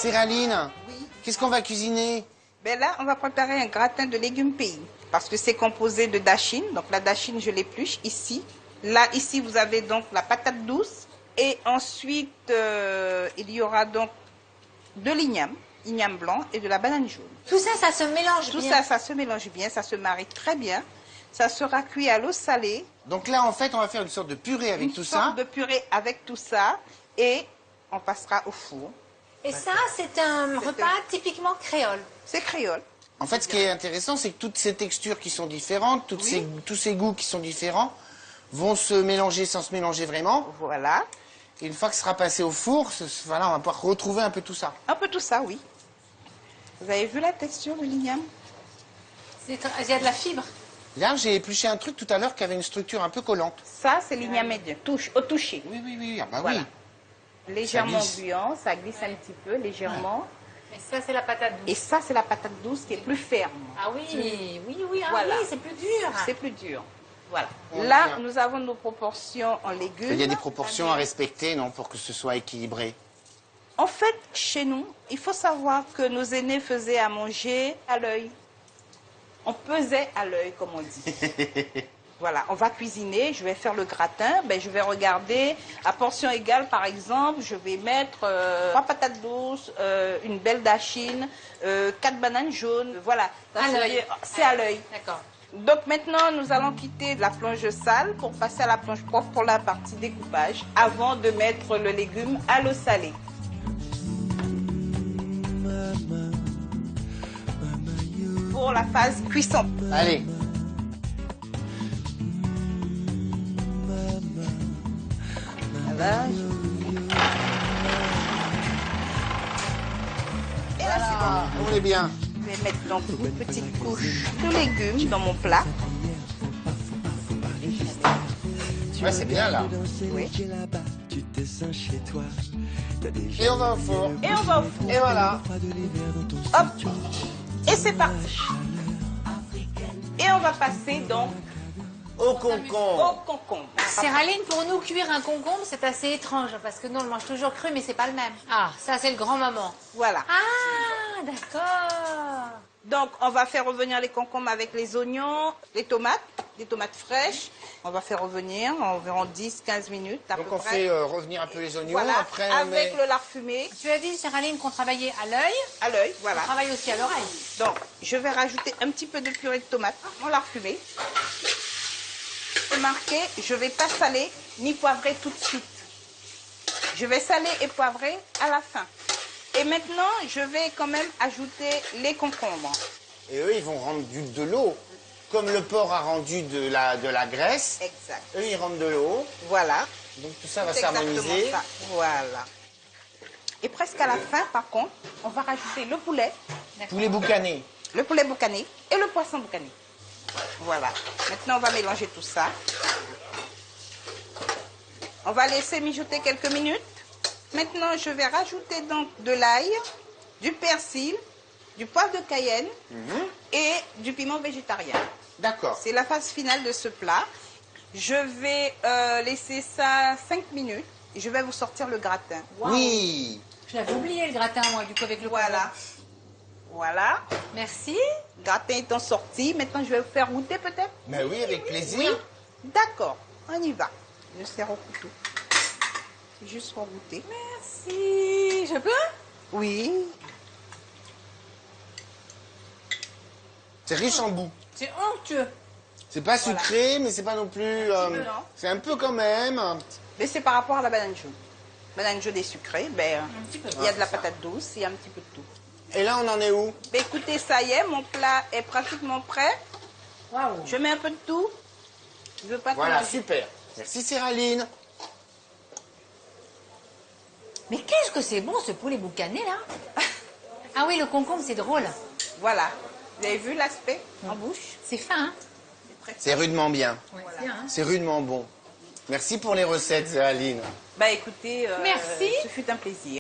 Céraline, Oui. qu'est-ce qu'on va cuisiner? Ben là, on va préparer un gratin de légumes pays. Parce que c'est composé de dachine. Donc la dachine, je l'épluche ici. Là, ici, vous avez donc la patate douce. Et ensuite, il y aura donc de l'igname blanc et de la banane jaune. Tout ça, ça se mélange Tout bien. ça, ça se mélange bien, ça se marie très bien. Ça sera cuit à l'eau salée. Donc là, en fait, on va faire une sorte de purée avec tout Une sorte ça. de purée avec tout ça. Et on passera au four. Et ça, c'est un repas typiquement créole. C'est créole. En fait, ce qui est intéressant, c'est que toutes ces textures qui sont différentes, tous ces goûts qui sont différents, vont se mélanger sans se mélanger vraiment. Voilà. Et une fois que ce sera passé au four, voilà, on va pouvoir retrouver un peu tout ça. Un peu tout ça, oui. Vous avez vu la texture de l'igname? Il y a de la fibre. Là, j'ai épluché un truc tout à l'heure qui avait une structure un peu collante. Ça, c'est l'igname médian, au toucher. Oui, oui, oui, ah bah Voilà. oui. Légèrement glisse. bouillant, ça glisse un petit peu, légèrement. Et ça, c'est la patate douce. Et ça, c'est la patate douce qui est plus ferme. Ah oui, oui, Voilà. oui, c'est plus dur. C'est plus dur. Voilà. On Là, tient. nous avons nos proportions en légumes. Il y a des proportions à respecter, non, pour que ce soit équilibré. En fait, chez nous, il faut savoir que nos aînés faisaient à manger à l'œil. On pesait à l'œil, comme on dit. Voilà, on va cuisiner, je vais faire le gratin, ben, je vais regarder, à portion égale par exemple, je vais mettre 3 patates douces, une belle dachine, 4 bananes jaunes, voilà. À l'œil. C'est à l'œil. D'accord. Donc maintenant, nous allons quitter la plonge sale pour passer à la plonge propre pour la partie découpage, avant de mettre le légume à l'eau salée. Pour la phase cuisson. Allez. Voilà. Et là, c'est bon. On est bien. Je vais mettre donc une petite couche de légumes dans mon plat. Ouais, c'est bien là. Oui. Et on va au four. Et on va au four. Et voilà. Hop. Et c'est parti. Et on va passer donc Au concombre. au concombre. Céraline, pour nous, cuire un concombre, c'est assez étrange. Parce que nous, on le mange toujours cru, mais c'est pas le même. Ah, ça, c'est le grand-maman. Voilà. Ah, d'accord. Donc, on va faire revenir les concombres avec les oignons, les tomates, des tomates fraîches. On va faire revenir environ 10-15 minutes à Donc peu on près. fait revenir un peu les oignons, Voilà, après on avec met... le lard fumé Tu as dit, Céraline, qu'on travaillait à l'œil. à l'œil, voilà. On travaille aussi à l'oreille. Donc, je vais rajouter un petit peu de purée de tomate, mon lard fumé. C'est marqué, je ne vais pas saler ni poivrer tout de suite. Je vais saler et poivrer à la fin. Et maintenant, je vais quand même ajouter les concombres. Et eux, ils vont rendre de l'eau. Comme le porc a rendu de la graisse, Exact. eux, ils rendent de l'eau. Voilà. Donc tout ça va C'est exactement s'harmoniser. ça. Voilà. Et presque à la fin, par contre, on va rajouter le poulet Poulet boucané. boucané et le poisson boucané. Voilà. Maintenant, on va mélanger tout ça. On va laisser mijoter quelques minutes. Maintenant, je vais rajouter donc de l'ail, du persil, du poivre de Cayenne et du piment végétarien. D'accord. C'est la phase finale de ce plat. Je vais laisser ça 5 minutes et je vais vous sortir le gratin. Waouh. Oui. Je l'avais oublié, le gratin, moi, du coup, avec le Voilà. concombre. Voilà. Merci. Le gratin étant sorti, maintenant je vais vous faire goûter peut-être. Ben oui, avec plaisir. D'accord, on y va. Je sers au couteau. Juste pour goûter. Merci. Je peux? Oui. C'est riche en goût. C'est onctueux. C'est pas sucré, mais c'est pas non plus... peu, non. c'est un peu quand même. Mais c'est par rapport à la banane jaune. Banane jaune est sucrée, ben, Un petit peu. il y a de la patate douce, il y a un petit peu de tout. Et là, on en est où? Ben, écoutez, ça y est, mon plat est pratiquement prêt. Waouh. Je mets un peu de tout. Je veux pas Voilà, trop- super. Merci Céraline. Mais qu'est-ce que c'est bon, ce poulet boucané, là? Ah oui, le concombre, c'est drôle. Voilà. Vous avez vu l'aspect en bouche? C'est fin, hein? C'est rudement bien. Ouais, c'est bien, hein? C'est rudement bon. Merci pour les recettes, Céraline. Bah écoutez, Merci. ce fut un plaisir.